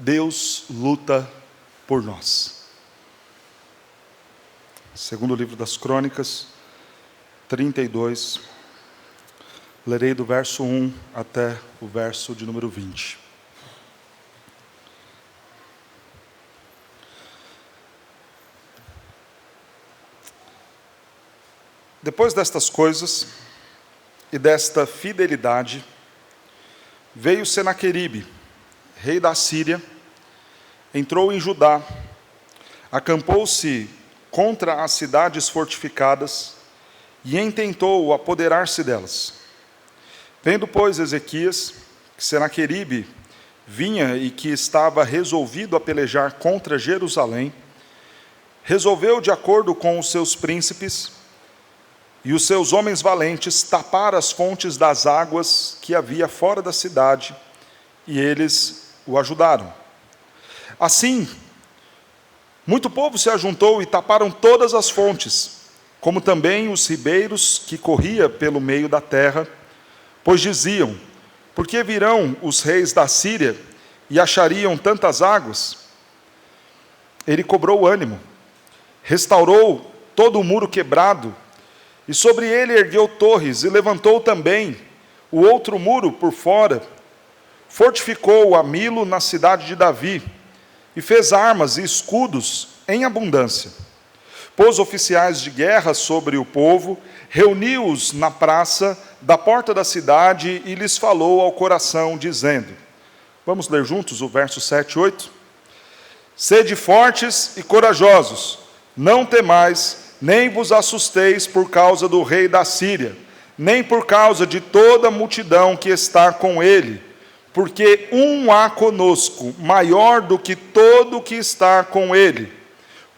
Deus luta por nós. Segundo livro das Crônicas, 32, lerei do verso 1 até o verso de número 20. Depois destas coisas e desta fidelidade, veio Senaqueribe, rei da Síria, entrou em Judá, acampou-se contra as cidades fortificadas e intentou apoderar-se delas. Vendo, pois, Ezequias, que Senaqueribe vinha e que estava resolvido a pelejar contra Jerusalém, resolveu, de acordo com os seus príncipes e os seus homens valentes, tapar as fontes das águas que havia fora da cidade, e eles o ajudaram. Assim, muito povo se ajuntou e taparam todas as fontes, como também os ribeiros que corria pelo meio da terra, pois diziam: por que virão os reis da Síria e achariam tantas águas? Ele cobrou ânimo, restaurou todo o muro quebrado, e sobre ele ergueu torres, e levantou também o outro muro por fora, fortificou a Milo na cidade de Davi, e fez armas e escudos em abundância. Pôs oficiais de guerra sobre o povo, reuniu-os na praça da porta da cidade e lhes falou ao coração, dizendo, vamos ler juntos o verso 7 e 8? Sede fortes e corajosos, não temais, nem vos assusteis por causa do rei da Síria, nem por causa de toda a multidão que está com ele, porque um há conosco, maior do que todo o que está com ele.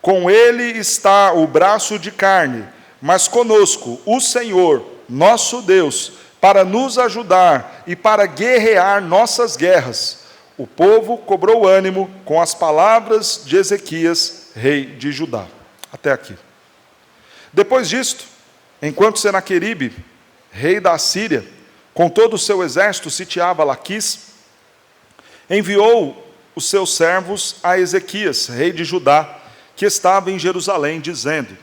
Com ele está o braço de carne, mas conosco o Senhor, nosso Deus, para nos ajudar e para guerrear nossas guerras. O povo cobrou ânimo com as palavras de Ezequias, rei de Judá. Até aqui. Depois disto, enquanto Senaqueribe, rei da Síria, com todo o seu exército sitiava Laquis, enviou os seus servos a Ezequias, rei de Judá, que estava em Jerusalém, dizendo,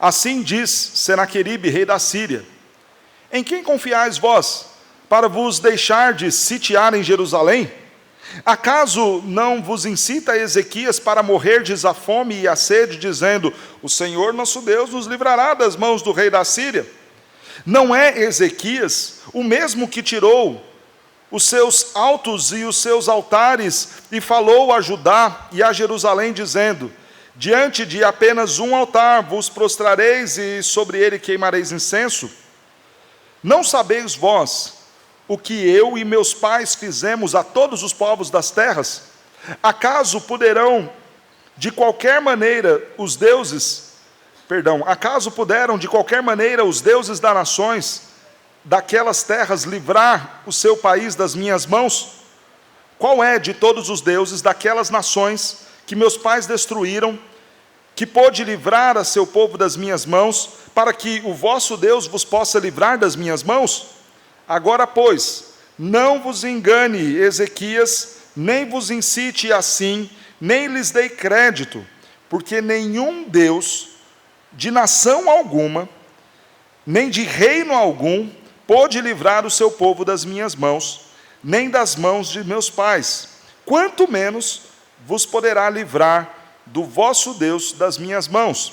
assim diz Senaqueribe, rei da Síria, em quem confiais vós, para vos deixardes sitiar em Jerusalém? Acaso não vos incita Ezequias para morrerdes à fome e à sede, dizendo, o Senhor nosso Deus nos livrará das mãos do rei da Síria? Não é Ezequias o mesmo que tirou os seus altos e os seus altares e falou a Judá e a Jerusalém, dizendo, diante de apenas um altar vos prostrareis e sobre ele queimareis incenso? Não sabeis vós o que eu e meus pais fizemos a todos os povos das terras? Acaso puderam de qualquer maneira os deuses das nações daquelas terras livrar o seu país das minhas mãos? Qual é de todos os deuses daquelas nações que meus pais destruíram, que pôde livrar a seu povo das minhas mãos, para que o vosso Deus vos possa livrar das minhas mãos? Agora, pois, não vos engane Ezequias, nem vos incite assim, nem lhes dei crédito, porque nenhum Deus de nação alguma, nem de reino algum, pôde livrar o seu povo das minhas mãos, nem das mãos de meus pais, quanto menos vos poderá livrar do vosso Deus das minhas mãos.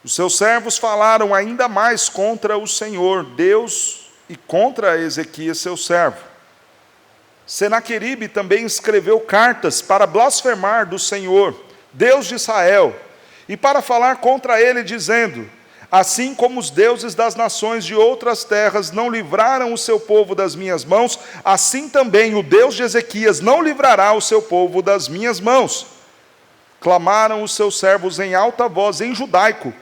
Os seus servos falaram ainda mais contra o Senhor, Deus, e contra Ezequias, seu servo. Senaqueribe também escreveu cartas para blasfemar do Senhor, Deus de Israel, e para falar contra ele, dizendo, assim como os deuses das nações de outras terras não livraram o seu povo das minhas mãos, assim também o Deus de Ezequias não livrará o seu povo das minhas mãos. Clamaram os seus servos em alta voz, em judaico,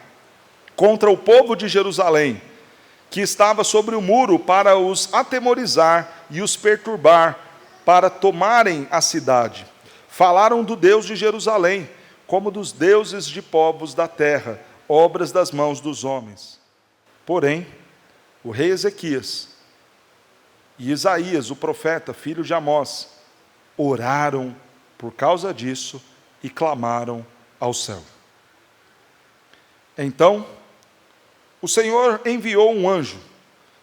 contra o povo de Jerusalém, que estava sobre o muro, para os atemorizar e os perturbar, para tomarem a cidade. Falaram do Deus de Jerusalém, como dos deuses de povos da terra, obras das mãos dos homens. Porém, o rei Ezequias e Isaías, o profeta, filho de Amós, oraram por causa disso e clamaram ao céu. Então, o Senhor enviou um anjo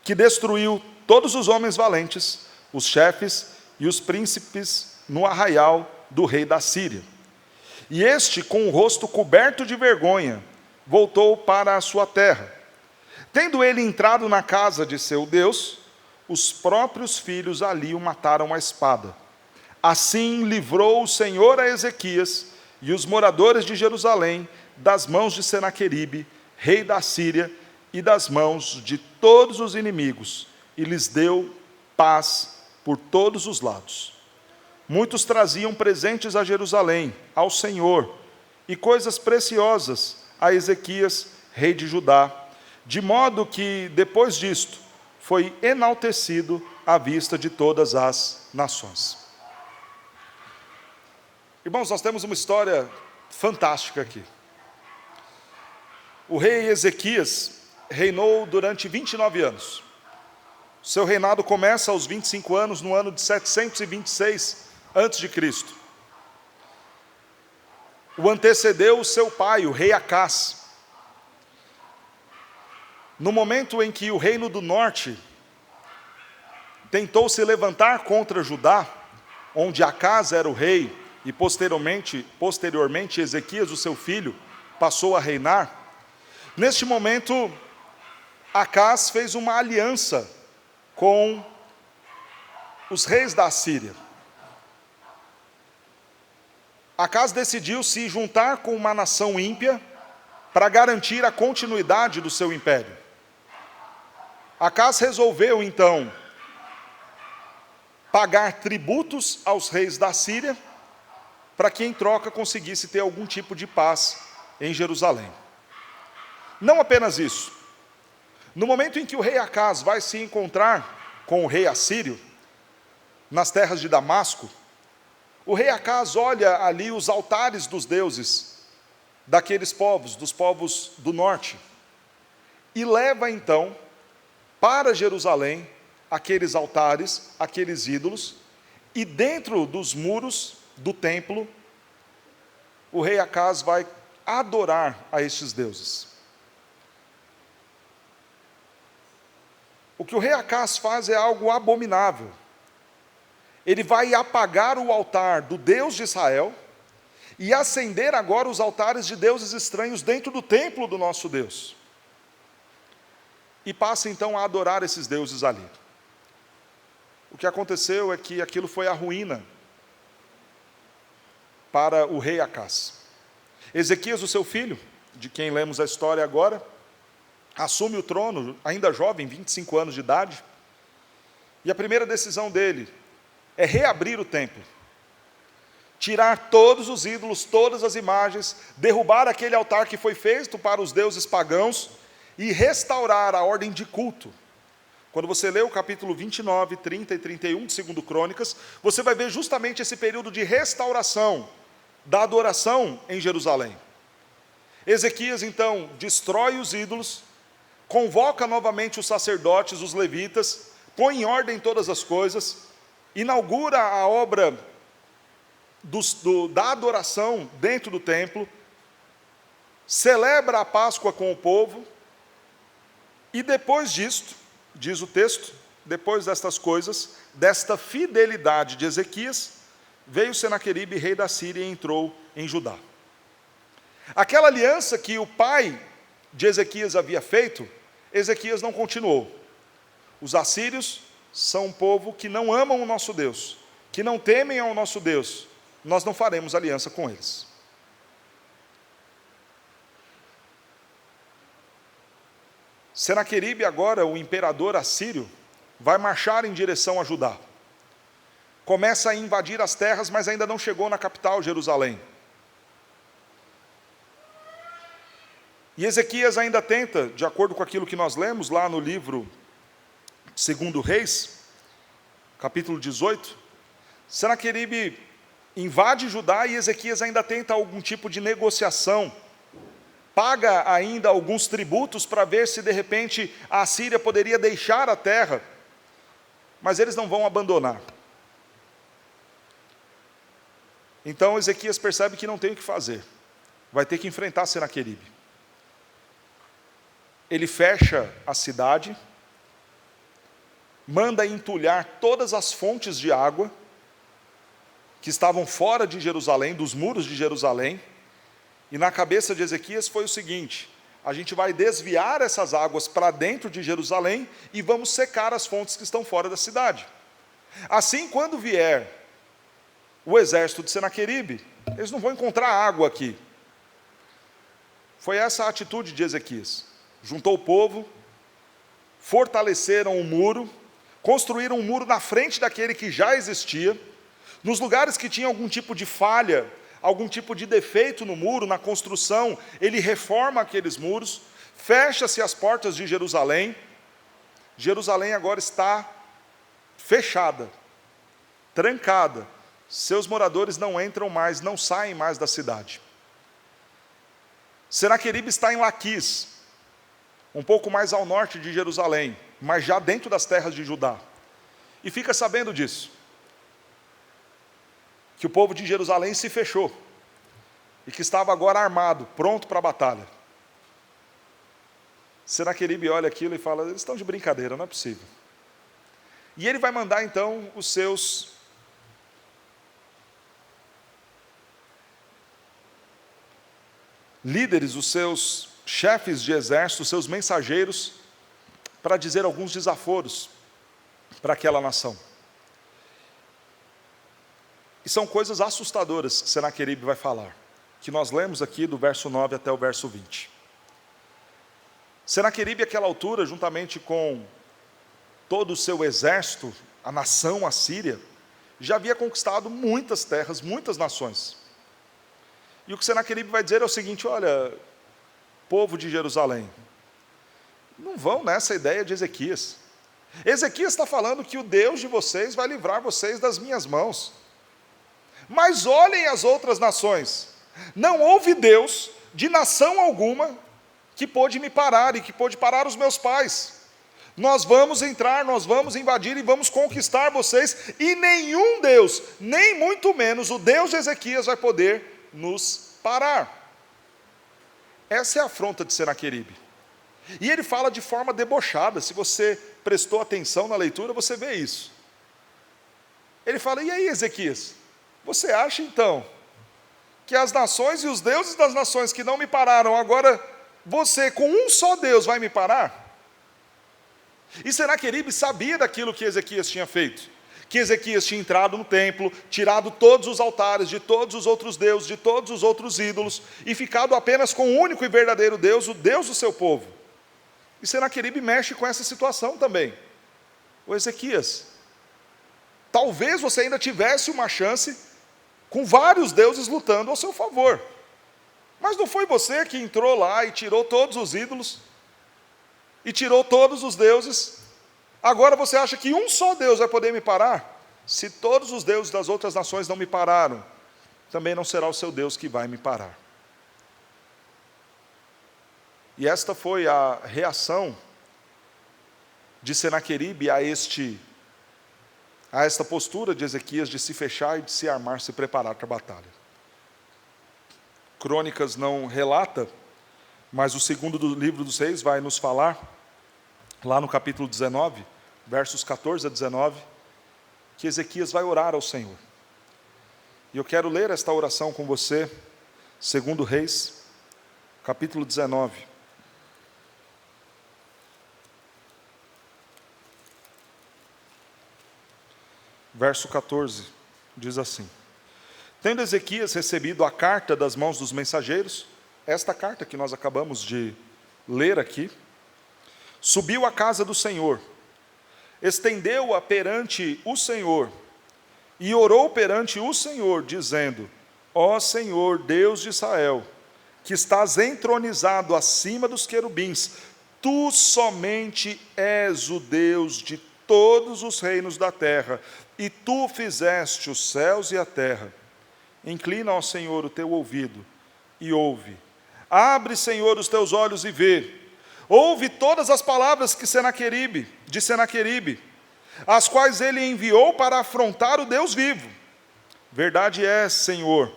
que destruiu todos os homens valentes, os chefes e os príncipes no arraial do rei da Síria. E este, com o rosto coberto de vergonha, voltou para a sua terra. Tendo ele entrado na casa de seu Deus, os próprios filhos ali o mataram à espada. Assim livrou o Senhor a Ezequias e os moradores de Jerusalém das mãos de Senaqueribe, rei da Síria, e das mãos de todos os inimigos, e lhes deu paz por todos os lados. Muitos traziam presentes a Jerusalém, ao Senhor, e coisas preciosas a Ezequias, rei de Judá, de modo que, depois disto, foi enaltecido à vista de todas as nações. Irmãos, nós temos uma história fantástica aqui. O rei Ezequias reinou durante 29 anos. Seu reinado começa aos 25 anos, no ano de 726 a.C. O antecedeu o seu pai, o rei Acás. No momento em que o reino do norte tentou se levantar contra Judá, onde Acás era o rei, e posteriormente Ezequias, o seu filho, passou a reinar, neste momento, Acás fez uma aliança com os reis da Síria. Acás decidiu se juntar com uma nação ímpia para garantir a continuidade do seu império. Acás resolveu, então, pagar tributos aos reis da Síria, para que em troca conseguisse ter algum tipo de paz em Jerusalém. Não apenas isso. No momento em que o rei Acás vai se encontrar com o rei assírio, nas terras de Damasco, o rei Acás olha ali os altares dos deuses daqueles povos, dos povos do norte, e leva então para Jerusalém aqueles altares, aqueles ídolos, e dentro dos muros do templo, o rei Acás vai adorar a estes deuses. O que o rei Acás faz é algo abominável. Ele vai apagar o altar do Deus de Israel e acender agora os altares de deuses estranhos dentro do templo do nosso Deus. E passa então a adorar esses deuses ali. O que aconteceu é que aquilo foi a ruína para o rei Acás. Ezequias, o seu filho, de quem lemos a história agora, assume o trono, ainda jovem, 25 anos de idade, e a primeira decisão dele é reabrir o templo, tirar todos os ídolos, todas as imagens, derrubar aquele altar que foi feito para os deuses pagãos e restaurar a ordem de culto. Quando você lê o capítulo 29, 30 e 31 de 2 Crônicas, você vai ver justamente esse período de restauração da adoração em Jerusalém. Ezequias, então, destrói os ídolos, convoca novamente os sacerdotes, os levitas, põe em ordem todas as coisas, inaugura a obra da adoração dentro do templo, celebra a Páscoa com o povo, e depois disto, diz o texto, depois destas coisas, desta fidelidade de Ezequias, veio Senaqueribe, rei da Síria, e entrou em Judá. Aquela aliança que o pai de Ezequias havia feito, Ezequias não continuou. Os assírios são um povo que não amam o nosso Deus, que não temem ao nosso Deus. Nós não faremos aliança com eles. Senaqueribe, agora o imperador assírio, vai marchar em direção a Judá. Começa a invadir as terras, mas ainda não chegou na capital, Jerusalém. E Ezequias ainda tenta, de acordo com aquilo que nós lemos lá no livro 2 Reis, capítulo 18, Senaqueribe invade Judá e Ezequias ainda tenta algum tipo de negociação, paga ainda alguns tributos para ver se de repente a Síria poderia deixar a terra, mas eles não vão abandonar. Então Ezequias percebe que não tem o que fazer, vai ter que enfrentar Senaqueribe. Ele fecha a cidade, manda entulhar todas as fontes de água que estavam fora de Jerusalém, dos muros de Jerusalém, e na cabeça de Ezequias foi o seguinte: a gente vai desviar essas águas para dentro de Jerusalém e vamos secar as fontes que estão fora da cidade. Assim, quando vier o exército de Senaqueribe, eles não vão encontrar água aqui. Foi essa a atitude de Ezequias. Juntou o povo, fortaleceram o muro, construíram um muro na frente daquele que já existia. Nos lugares que tinha algum tipo de falha, algum tipo de defeito no muro, na construção, ele reforma aqueles muros, fecha-se as portas de Jerusalém. Jerusalém agora está fechada, trancada. Seus moradores não entram mais, não saem mais da cidade. Senaqueribe está em Laquis, um pouco mais ao norte de Jerusalém, mas já dentro das terras de Judá. E fica sabendo disso, que o povo de Jerusalém se fechou, e que estava agora armado, pronto para a batalha. Senaqueribe olha aquilo e fala: eles estão de brincadeira, não é possível. E ele vai mandar então os seus líderes, os seus chefes de exército, os seus mensageiros, para dizer alguns desaforos para aquela nação. E são coisas assustadoras que Senaqueribe vai falar, que nós lemos aqui do verso 9 até o verso 20. Senaqueribe, àquela altura, juntamente com todo o seu exército, a nação assíria, já havia conquistado muitas terras, muitas nações. E o que Senaqueribe vai dizer é o seguinte: olha, povo de Jerusalém, não vão nessa ideia de Ezequias. Ezequias está falando que o Deus de vocês vai livrar vocês das minhas mãos. Mas olhem as outras nações. Não houve Deus de nação alguma que pôde me parar e que pôde parar os meus pais. Nós vamos entrar, nós vamos invadir e vamos conquistar vocês, e nenhum Deus, nem muito menos o Deus de Ezequias, vai poder nos parar. Essa é a afronta de Senaqueribe. E ele fala de forma debochada. Se você prestou atenção na leitura, você vê isso. Ele fala: e aí, Ezequias, você acha então que as nações e os deuses das nações que não me pararam, agora você com um só Deus vai me parar? E Senaqueribe sabia daquilo que Ezequias tinha feito, que Ezequias tinha entrado no templo, tirado todos os altares de todos os outros deuses, de todos os outros ídolos, e ficado apenas com o único e verdadeiro Deus, o Deus do seu povo. E Senaqueribe mexe com essa situação também. O Ezequias, talvez você ainda tivesse uma chance com vários deuses lutando ao seu favor, mas não foi você que entrou lá e tirou todos os ídolos, e tirou todos os deuses? Agora você acha que um só Deus vai poder me parar? Se todos os deuses das outras nações não me pararam, também não será o seu Deus que vai me parar. E esta foi a reação de Senaqueribe a esta postura de Ezequias de se fechar e de se armar, se preparar para a batalha. Crônicas não relata, mas o segundo do livro dos Reis vai nos falar, lá no capítulo 19, versos 14 a 19, que Ezequias vai orar ao Senhor. E eu quero ler esta oração com você, segundo Reis, capítulo 19. Verso 14, diz assim: tendo Ezequias recebido a carta das mãos dos mensageiros, esta carta que nós acabamos de ler aqui, subiu à casa do Senhor, estendeu-a perante o Senhor, e orou perante o Senhor, dizendo: ó Senhor, Deus de Israel, que estás entronizado acima dos querubins, tu somente és o Deus de todos os reinos da terra, e tu fizeste os céus e a terra. Inclina, ó Senhor, o teu ouvido e ouve. Abre, Senhor, os teus olhos e vê. Ouve todas as palavras de Senaqueribe, as quais ele enviou para afrontar o Deus vivo. Verdade é, Senhor,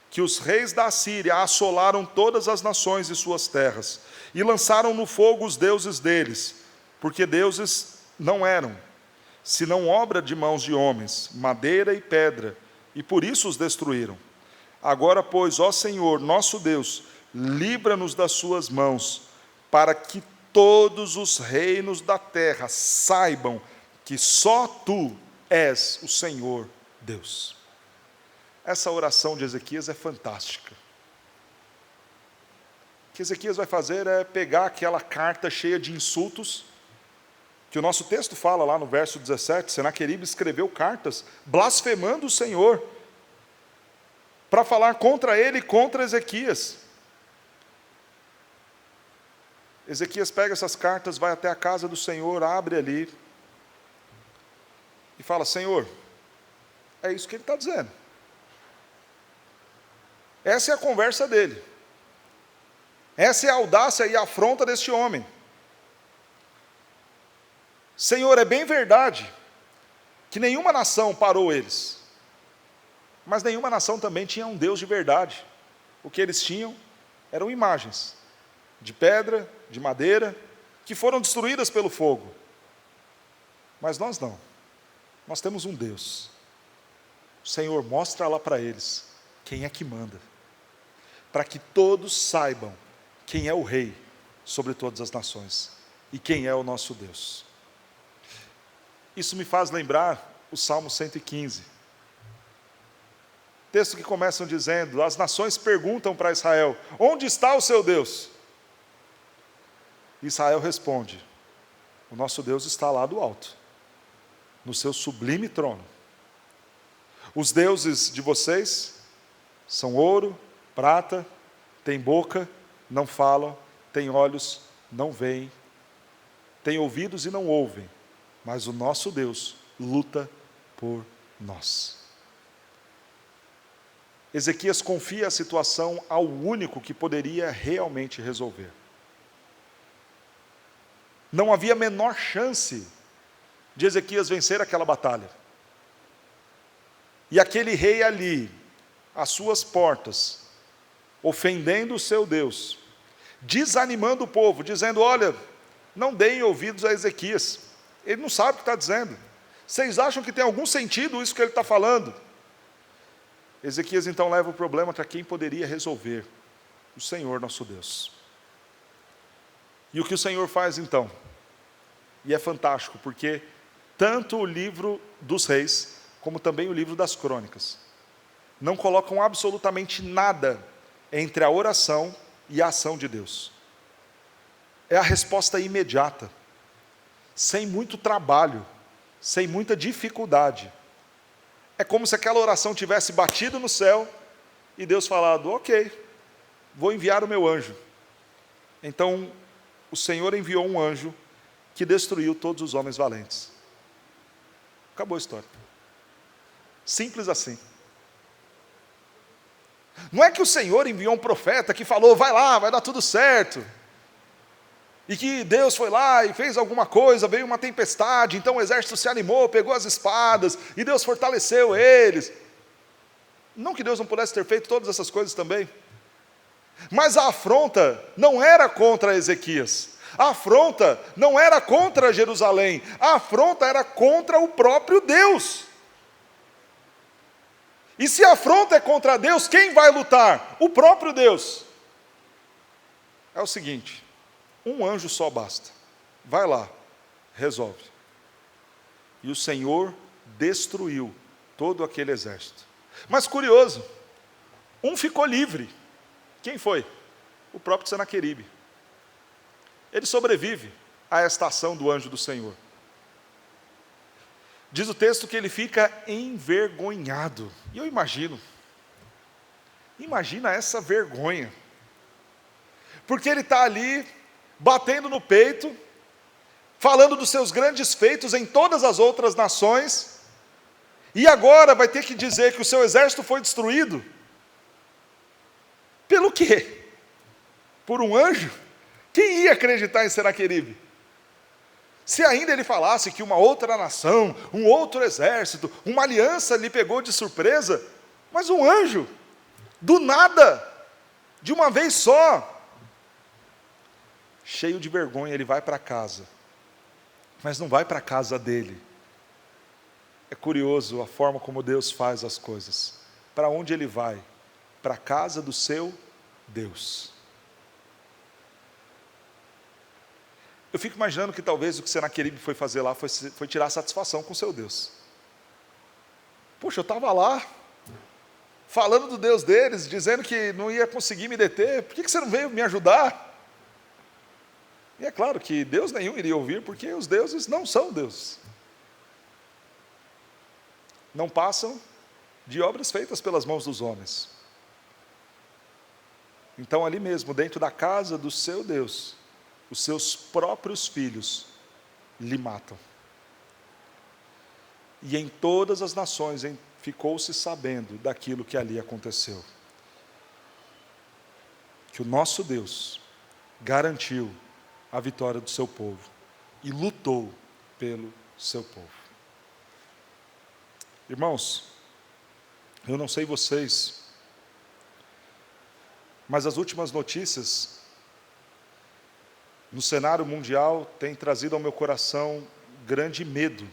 que os reis da Assíria assolaram todas as nações e suas terras, e lançaram no fogo os deuses deles, porque deuses não eram, senão obra de mãos de homens, madeira e pedra, e por isso os destruíram. Agora, pois, ó Senhor, nosso Deus, livra-nos das suas mãos, para que todos os reinos da terra saibam que só Tu és o Senhor Deus. Essa oração de Ezequias é fantástica. O que Ezequias vai fazer é pegar aquela carta cheia de insultos, que o nosso texto fala lá no verso 17, Senaqueribe escreveu cartas blasfemando o Senhor, para falar contra ele e contra Ezequias. Ezequias pega essas cartas, vai até a casa do Senhor, abre ali, e fala: Senhor, é isso que ele está dizendo. Essa é a conversa dele. Essa é a audácia e a afronta deste homem. Senhor, é bem verdade que nenhuma nação parou eles, mas nenhuma nação também tinha um Deus de verdade. O que eles tinham eram imagens de pedra, de madeira, que foram destruídas pelo fogo. Mas nós não. Nós temos um Deus. Senhor, mostra lá para eles quem é que manda, para que todos saibam quem é o rei sobre todas as nações e quem é o nosso Deus. Isso me faz lembrar o Salmo 115. Texto que começam dizendo: as nações perguntam para Israel: onde está o seu Deus? Israel responde: o nosso Deus está lá do alto, no seu sublime trono. Os deuses de vocês são ouro, prata, têm boca, não falam, têm olhos, não veem, têm ouvidos e não ouvem, mas o nosso Deus luta por nós. Ezequias confia a situação ao único que poderia realmente resolver. Não havia a menor chance de Ezequias vencer aquela batalha. E aquele rei ali, às suas portas, ofendendo o seu Deus, desanimando o povo, dizendo: olha, não deem ouvidos a Ezequias, ele não sabe o que está dizendo. Vocês acham que tem algum sentido isso que ele está falando? Ezequias então leva o problema para quem poderia resolver: o Senhor nosso Deus. E o que o Senhor faz então? E é fantástico, porque tanto o livro dos reis, como também o livro das crônicas, não colocam absolutamente nada entre a oração e a ação de Deus. É a resposta imediata, sem muito trabalho, sem muita dificuldade. É como se aquela oração tivesse batido no céu e Deus falado: ok, vou enviar o meu anjo. Então o Senhor enviou um anjo que destruiu todos os homens valentes. Acabou a história. Simples assim. Não é que o Senhor enviou um profeta que falou: vai lá, vai dar tudo certo, e que Deus foi lá e fez alguma coisa, veio uma tempestade, então o exército se animou, pegou as espadas, e Deus fortaleceu eles. Não que Deus não pudesse ter feito todas essas coisas também, mas a afronta não era contra Ezequias, a afronta não era contra Jerusalém, a afronta era contra o próprio Deus. E se a afronta é contra Deus, quem vai lutar? O próprio Deus. É o seguinte: um anjo só basta. Vai lá, resolve. E o Senhor destruiu todo aquele exército. Mas curioso, um ficou livre. Quem foi? O próprio Senaqueribe. Ele sobrevive a esta ação do anjo do Senhor. Diz o texto que ele fica envergonhado. E eu imagina essa vergonha. Porque ele está ali, batendo no peito, falando dos seus grandes feitos em todas as outras nações, e agora vai ter que dizer que o seu exército foi destruído. Pelo quê? Por um anjo? Quem ia acreditar em Senaqueribe? Se ainda ele falasse que uma outra nação, um outro exército, uma aliança lhe pegou de surpresa, Mas um anjo, do nada, de uma vez só, cheio de vergonha, ele vai para casa, mas não vai para a casa dele. É curioso a forma como Deus faz as coisas. Para onde ele vai? Para a casa do seu Deus. Eu fico imaginando que talvez o que Senaqueribe foi fazer lá foi tirar satisfação com o seu Deus. Poxa, eu estava lá, falando do Deus deles, dizendo que não ia conseguir me deter, por que você não veio me ajudar? E é claro que Deus nenhum iria ouvir, porque os deuses não são deuses. Não passam de obras feitas pelas mãos dos homens. Então, ali mesmo, dentro da casa do seu Deus, os seus próprios filhos lhe matam. E em todas as nações ficou-se sabendo daquilo que ali aconteceu. Que o nosso Deus garantiu a vitória do seu povo e lutou pelo seu povo. Irmãos, eu não sei vocês, mas as últimas notícias no cenário mundial têm trazido ao meu coração grande medo.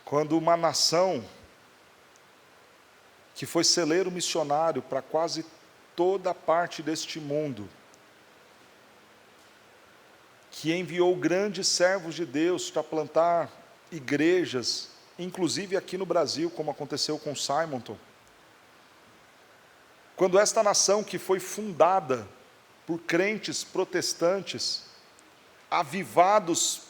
Quando uma nação que foi celeiro missionário para quase toda a parte deste mundo, que enviou grandes servos de Deus para plantar igrejas, inclusive aqui no Brasil, como aconteceu com Simonton. Quando esta nação que foi fundada por crentes protestantes, avivados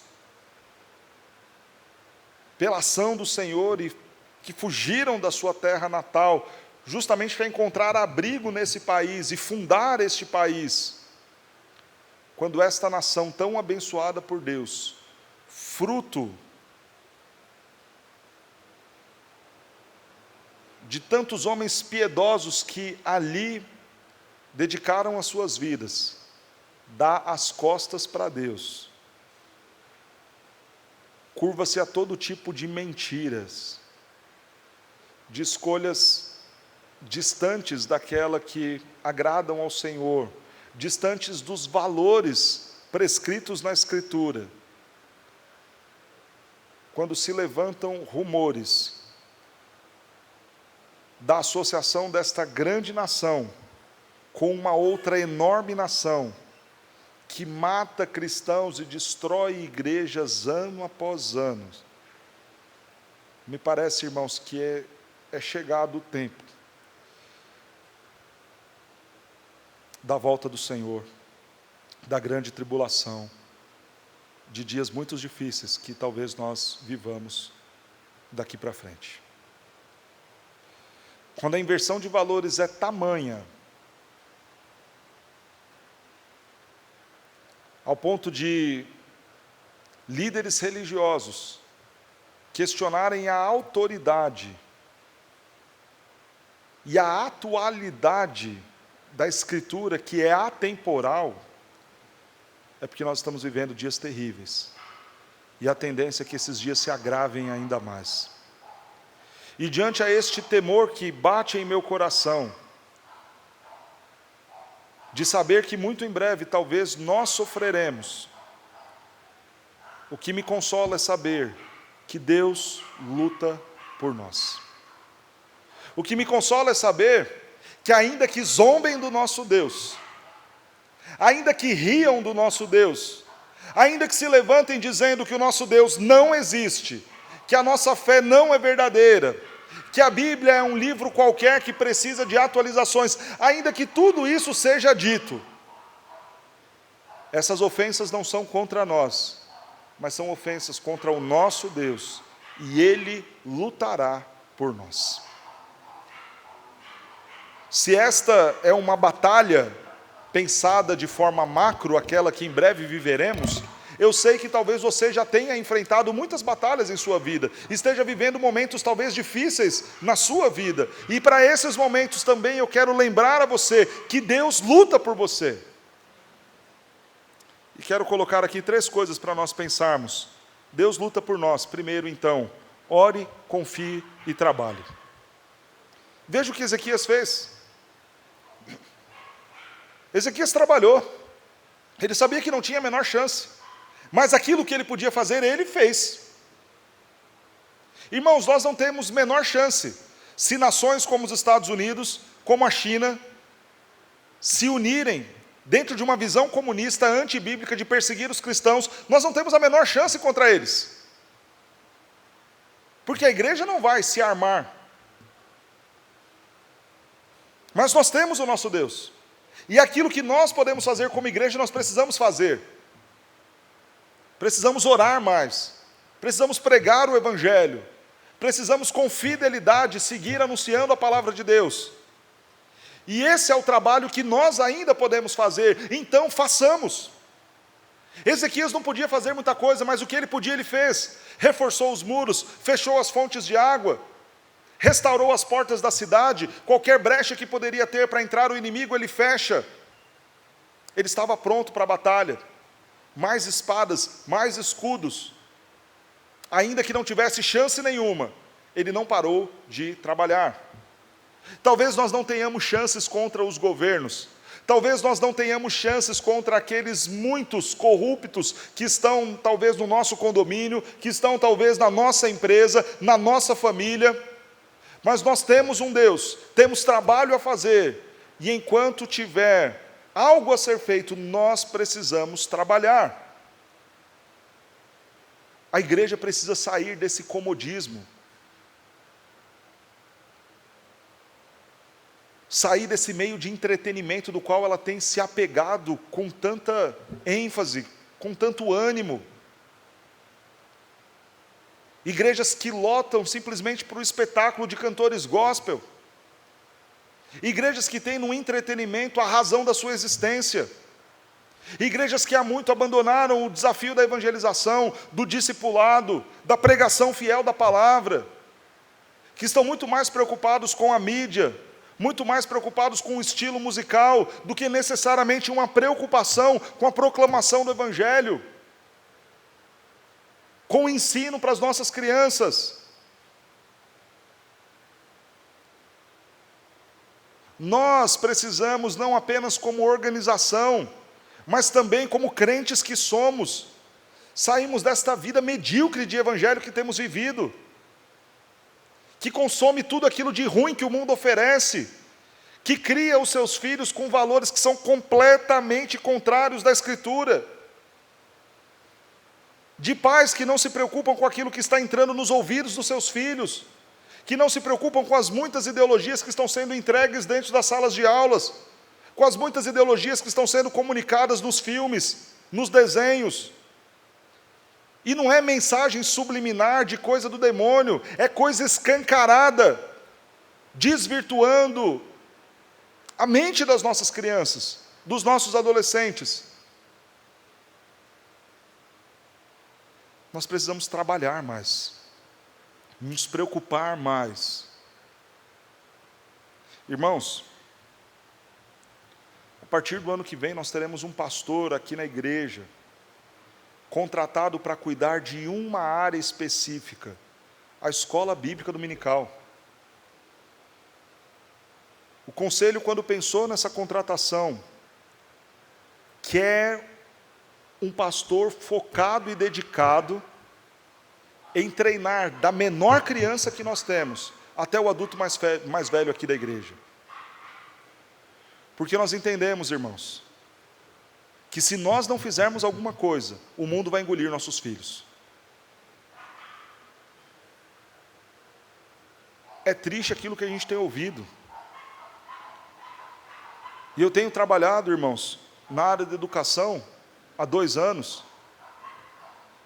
pela ação do Senhor e que fugiram da sua terra natal, justamente para encontrar abrigo nesse país e fundar este país, quando esta nação tão abençoada por Deus, fruto de tantos homens piedosos que ali dedicaram as suas vidas, dá as costas para Deus, curva-se a todo tipo de mentiras, de escolhas distantes daquela que agradam ao Senhor, distantes dos valores prescritos na Escritura. Quando se levantam rumores da associação desta grande nação com uma outra enorme nação, que mata cristãos e destrói igrejas ano após ano, me parece, irmãos, que é chegado o tempo da volta do Senhor, da grande tribulação, de dias muito difíceis que talvez nós vivamos daqui para frente. Quando a inversão de valores é tamanha, ao ponto de líderes religiosos questionarem a autoridade e a atualidade da Escritura, que é atemporal, é porque nós estamos vivendo dias terríveis. E a tendência é que esses dias se agravem ainda mais. E diante a este temor que bate em meu coração, de saber que muito em breve talvez nós sofreremos, o que me consola é saber que Deus luta por nós. O que me consola é saber que ainda que zombem do nosso Deus, ainda que riam do nosso Deus, ainda que se levantem dizendo que o nosso Deus não existe, que a nossa fé não é verdadeira, que a Bíblia é um livro qualquer que precisa de atualizações, ainda que tudo isso seja dito, essas ofensas não são contra nós, mas são ofensas contra o nosso Deus, e Ele lutará por nós. Se esta é uma batalha pensada de forma macro, aquela que em breve viveremos, eu sei que talvez você já tenha enfrentado muitas batalhas em sua vida, esteja vivendo momentos talvez difíceis na sua vida, e para esses momentos também eu quero lembrar a você que Deus luta por você. E quero colocar aqui 3 coisas para nós pensarmos. Deus luta por nós. Primeiro, então, ore, confie e trabalhe. Veja o que Ezequias fez. Ezequias trabalhou. Ele sabia que não tinha a menor chance, mas aquilo que ele podia fazer, ele fez. Irmãos, nós não temos menor chance se nações como os Estados Unidos, como a China, se unirem dentro de uma visão comunista antibíblica de perseguir os cristãos. Nós não temos a menor chance contra eles, porque a igreja não vai se armar, mas nós temos o nosso Deus, e aquilo que nós podemos fazer como igreja, nós precisamos fazer. Precisamos orar mais, precisamos pregar o Evangelho, precisamos com fidelidade seguir anunciando a palavra de Deus. E esse é o trabalho que nós ainda podemos fazer, então façamos. Ezequias não podia fazer muita coisa, mas o que ele podia, ele fez. Reforçou os muros, fechou as fontes de água, restaurou as portas da cidade, qualquer brecha que poderia ter para entrar o inimigo, ele fecha. Ele estava pronto para a batalha. Mais espadas, mais escudos. Ainda que não tivesse chance nenhuma, ele não parou de trabalhar. Talvez nós não tenhamos chances contra os governos, talvez nós não tenhamos chances contra aqueles muitos corruptos que estão talvez no nosso condomínio, que estão talvez na nossa empresa, na nossa família, mas nós temos um Deus, temos trabalho a fazer, e enquanto tiver algo a ser feito, nós precisamos trabalhar. A igreja precisa sair desse comodismo, sair desse meio de entretenimento do qual ela tem se apegado com tanta ênfase, com tanto ânimo. Igrejas que lotam simplesmente para o espetáculo de cantores gospel. Igrejas que têm no entretenimento a razão da sua existência. Igrejas que há muito abandonaram o desafio da evangelização, do discipulado, da pregação fiel da palavra. Que estão muito mais preocupados com a mídia, muito mais preocupados com o estilo musical, do que necessariamente uma preocupação com a proclamação do Evangelho, com o ensino para as nossas crianças. Nós precisamos, não apenas como organização, mas também como crentes que somos, saímos desta vida medíocre de evangelho que temos vivido, que consome tudo aquilo de ruim que o mundo oferece, que cria os seus filhos com valores que são completamente contrários da Escritura, de pais que não se preocupam com aquilo que está entrando nos ouvidos dos seus filhos, que não se preocupam com as muitas ideologias que estão sendo entregues dentro das salas de aulas, com as muitas ideologias que estão sendo comunicadas nos filmes, nos desenhos. E não é mensagem subliminar de coisa do demônio, é coisa escancarada, desvirtuando a mente das nossas crianças, dos nossos adolescentes. Nós precisamos trabalhar mais, nos preocupar mais. Irmãos, a partir do ano que vem nós teremos um pastor aqui na igreja, contratado para cuidar de uma área específica, a escola bíblica dominical. O conselho, quando pensou nessa contratação, quer um pastor focado e dedicado em treinar da menor criança que nós temos, até o adulto mais velho aqui da igreja. Porque nós entendemos, irmãos, que se nós não fizermos alguma coisa, o mundo vai engolir nossos filhos. É triste aquilo que a gente tem ouvido. E eu tenho trabalhado, irmãos, na área da educação há 2 anos,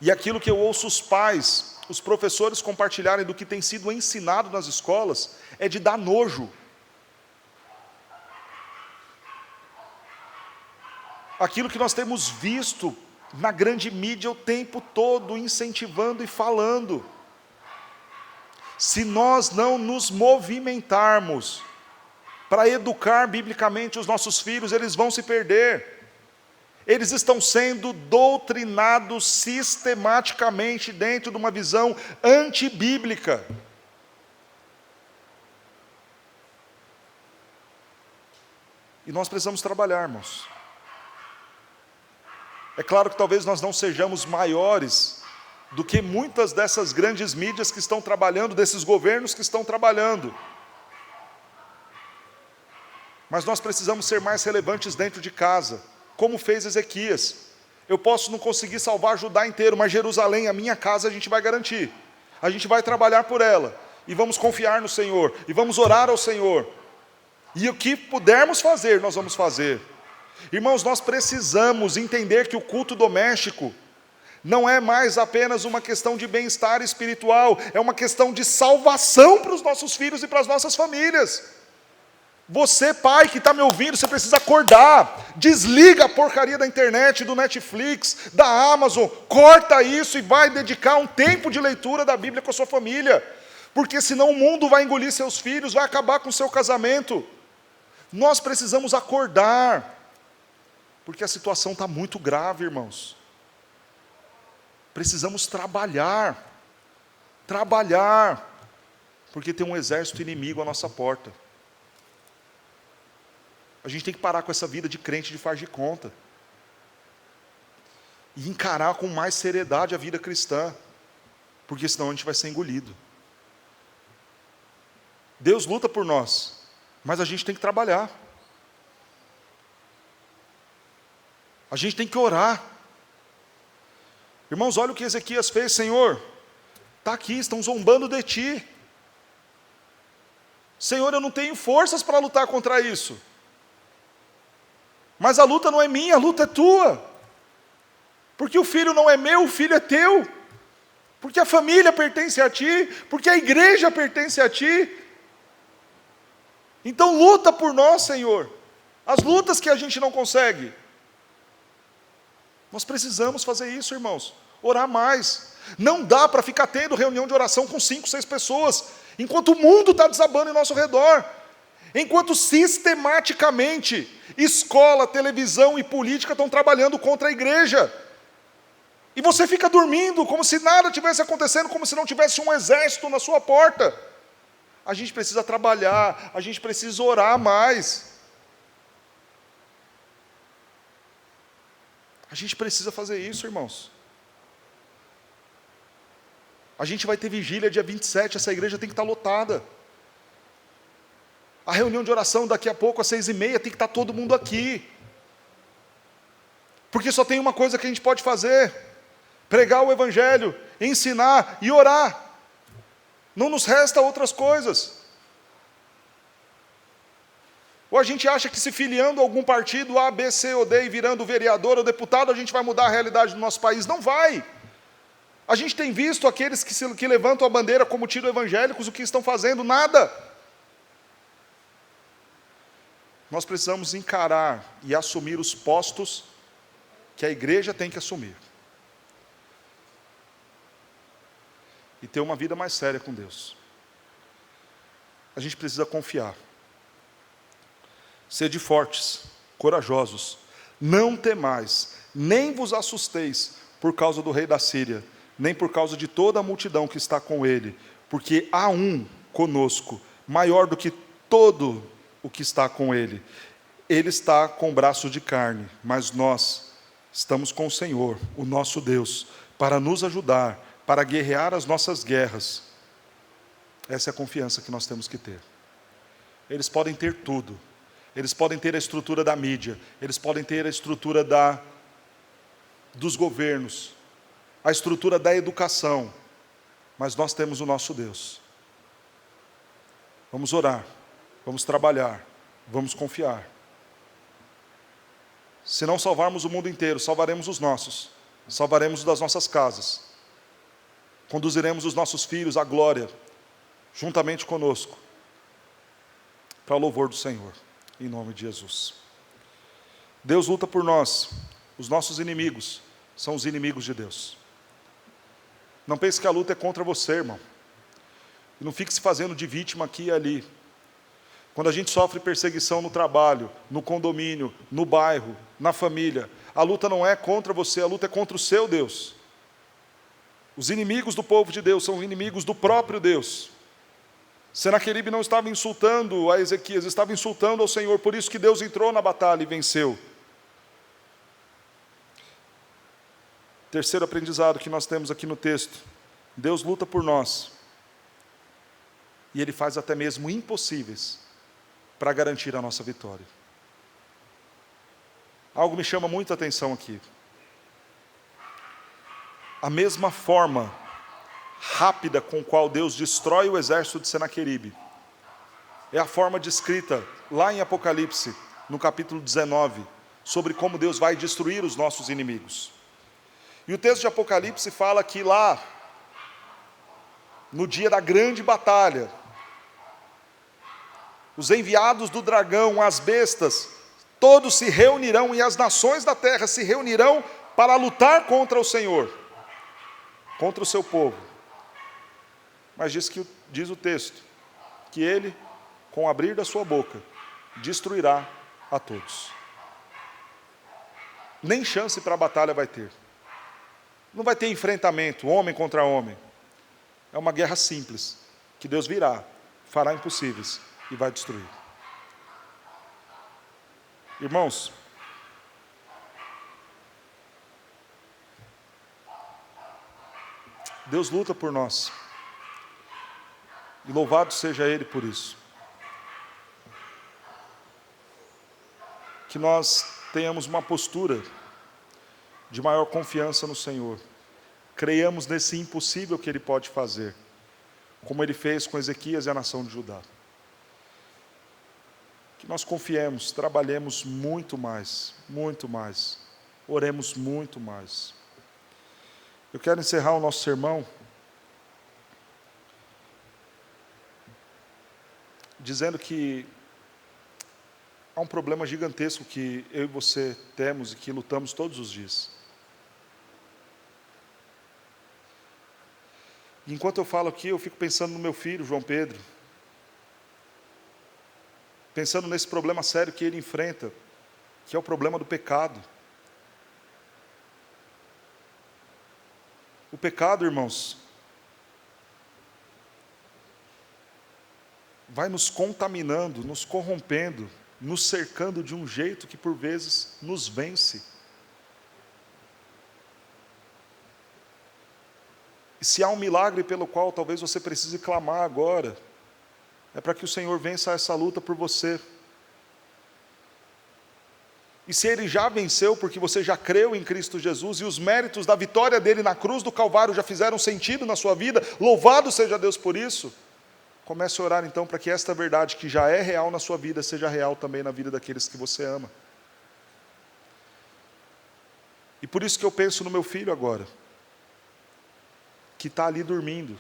e aquilo que eu ouço os pais, os professores compartilharem do que tem sido ensinado nas escolas, é de dar nojo. Aquilo que nós temos visto na grande mídia o tempo todo, incentivando e falando. Se nós não nos movimentarmos para educar biblicamente os nossos filhos, eles vão se perder. eles estão sendo doutrinados sistematicamente dentro de uma visão antibíblica. E nós precisamos trabalhar, irmãos. É claro que talvez nós não sejamos maiores do que muitas dessas grandes mídias que estão trabalhando, desses governos que estão trabalhando. Mas nós precisamos ser mais relevantes dentro de casa, como fez Ezequias. Eu posso não conseguir salvar Judá inteiro, mas Jerusalém, a minha casa, a gente vai garantir. A gente vai trabalhar por ela, e vamos confiar no Senhor, e vamos orar ao Senhor. E o que pudermos fazer, nós vamos fazer. Irmãos, nós precisamos entender que o culto doméstico não é mais apenas uma questão de bem-estar espiritual, é uma questão de salvação para os nossos filhos e para as nossas famílias. Você, pai, que está me ouvindo, você precisa acordar, desliga a porcaria da internet, do Netflix, da Amazon, corta isso e vai dedicar um tempo de leitura da Bíblia com a sua família, porque senão o mundo vai engolir seus filhos, vai acabar com o seu casamento. Nós precisamos acordar, porque a situação está muito grave, irmãos. Precisamos trabalhar, porque tem um exército inimigo à nossa porta. A gente tem que parar com essa vida de crente de faz de conta. E encarar com mais seriedade a vida cristã. Porque senão a gente vai ser engolido. Deus luta por nós, mas a gente tem que trabalhar. A gente tem que orar. Irmãos, olha o que Ezequias fez. Senhor, está aqui, estão zombando de ti. Senhor, eu não tenho forças para lutar contra isso. Mas a luta não é minha, a luta é tua. Porque o filho não é meu, o filho é teu. Porque a família pertence a ti, porque a igreja pertence a ti. Então luta por nós, Senhor. As lutas que a gente não consegue. Nós precisamos fazer isso, irmãos. Orar mais. Não dá para ficar tendo reunião de oração com 5, 6 pessoas, enquanto o mundo está desabando em nosso redor. Enquanto sistematicamente escola, televisão e política estão trabalhando contra a igreja. E você fica dormindo como se nada tivesse acontecendo, como se não tivesse um exército na sua porta. A gente precisa trabalhar, a gente precisa orar mais. A gente precisa fazer isso, irmãos. A gente vai ter vigília dia 27, essa igreja tem que estar lotada. A reunião de oração daqui a pouco, às 6h30, tem que estar todo mundo aqui. Porque só tem uma coisa que a gente pode fazer: pregar o Evangelho, ensinar e orar. Não nos resta outras coisas. Ou a gente acha que se filiando a algum partido A, B, C ou D e virando vereador ou deputado, a gente vai mudar a realidade do nosso país. Não vai. A gente tem visto aqueles que levantam a bandeira como tiro evangélicos, o que estão fazendo? Nada. Nós precisamos encarar e assumir os postos que a igreja tem que assumir. E ter uma vida mais séria com Deus. A gente precisa confiar. Sede fortes, corajosos, não temais, nem vos assusteis por causa do rei da Síria, nem por causa de toda a multidão que está com ele, porque há um conosco, maior do que todo o que está com ele. Ele está com braço de carne, mas nós estamos com o Senhor, o nosso Deus, para nos ajudar, para guerrear as nossas guerras. Essa é a confiança que nós temos que ter. Eles podem ter tudo. Eles podem ter a estrutura da mídia, eles podem ter a estrutura dos governos, a estrutura da educação, mas nós temos o nosso Deus. Vamos orar, vamos trabalhar, vamos confiar. Se não salvarmos o mundo inteiro, salvaremos os nossos, salvaremos das nossas casas, conduziremos os nossos filhos à glória, juntamente conosco, para o louvor do Senhor. Em nome de Jesus. Deus luta por nós. Os nossos inimigos são os inimigos de Deus. Não pense que a luta é contra você, irmão. E não fique se fazendo de vítima aqui e ali. Quando a gente sofre perseguição no trabalho, no condomínio, no bairro, na família, a luta não é contra você, a luta é contra o seu Deus. Os inimigos do povo de Deus são inimigos do próprio Deus. Senaqueribe não estava insultando a Ezequias, estava insultando ao Senhor, por isso que Deus entrou na batalha e venceu. Terceiro aprendizado que nós temos aqui no texto: Deus luta por nós, e Ele faz até mesmo impossíveis para garantir a nossa vitória. Algo me chama muito a atenção aqui. A mesma forma rápida com qual Deus destrói o exército de Senaqueribe é a forma descrita lá em Apocalipse, no capítulo 19, sobre como Deus vai destruir os nossos inimigos. E o texto de Apocalipse fala que lá, no dia da grande batalha, os enviados do dragão, as bestas, todos se reunirão e as nações da terra se reunirão para lutar contra o Senhor, contra o seu povo. Mas diz o texto que Ele, com o abrir da sua boca, destruirá a todos. Nem chance para a batalha vai ter. Não vai ter enfrentamento, homem contra homem. É uma guerra simples, que Deus virá, fará impossíveis e vai destruir. Irmãos, Deus luta por nós, e louvado seja Ele por isso. Que nós tenhamos uma postura de maior confiança no Senhor, creiamos nesse impossível que Ele pode fazer, como Ele fez com Ezequias e a nação de Judá. Que nós confiemos, trabalhemos muito mais, oremos muito mais. Eu quero encerrar o nosso sermão dizendo que há um problema gigantesco que eu e você temos e que lutamos todos os dias. E enquanto eu falo aqui, eu fico pensando no meu filho, João Pedro, pensando nesse problema sério que ele enfrenta, que é o problema do pecado. O pecado, irmãos, vai nos contaminando, nos corrompendo, nos cercando de um jeito que por vezes nos vence. E se há um milagre pelo qual talvez você precise clamar agora, é para que o Senhor vença essa luta por você. E se Ele já venceu, porque você já creu em Cristo Jesus, e os méritos da vitória dEle na cruz do Calvário já fizeram sentido na sua vida, louvado seja Deus por isso, comece a orar então para que esta verdade que já é real na sua vida, seja real também na vida daqueles que você ama. E por isso que eu penso no meu filho agora, que está ali dormindo,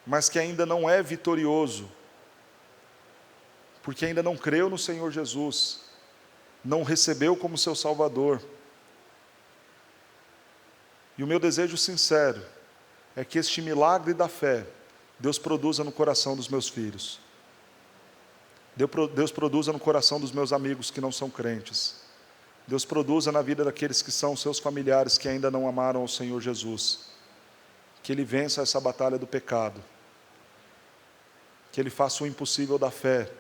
mas que ainda não é vitorioso, porque ainda não creu no Senhor Jesus, não recebeu como seu Salvador. E o meu desejo sincero é que este milagre da fé, Deus produza no coração dos meus filhos. Deus produza no coração dos meus amigos que não são crentes. Deus produza na vida daqueles que são seus familiares que ainda não amaram ao Senhor Jesus. Que Ele vença essa batalha do pecado. Que Ele faça o impossível da fé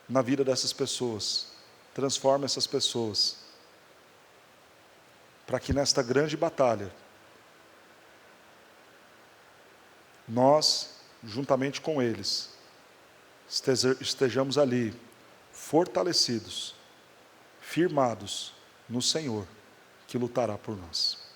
na vida dessas pessoas. Transforme essas pessoas. Para que nesta grande batalha, nós, juntamente com eles, estejamos ali, fortalecidos, firmados no Senhor, que lutará por nós.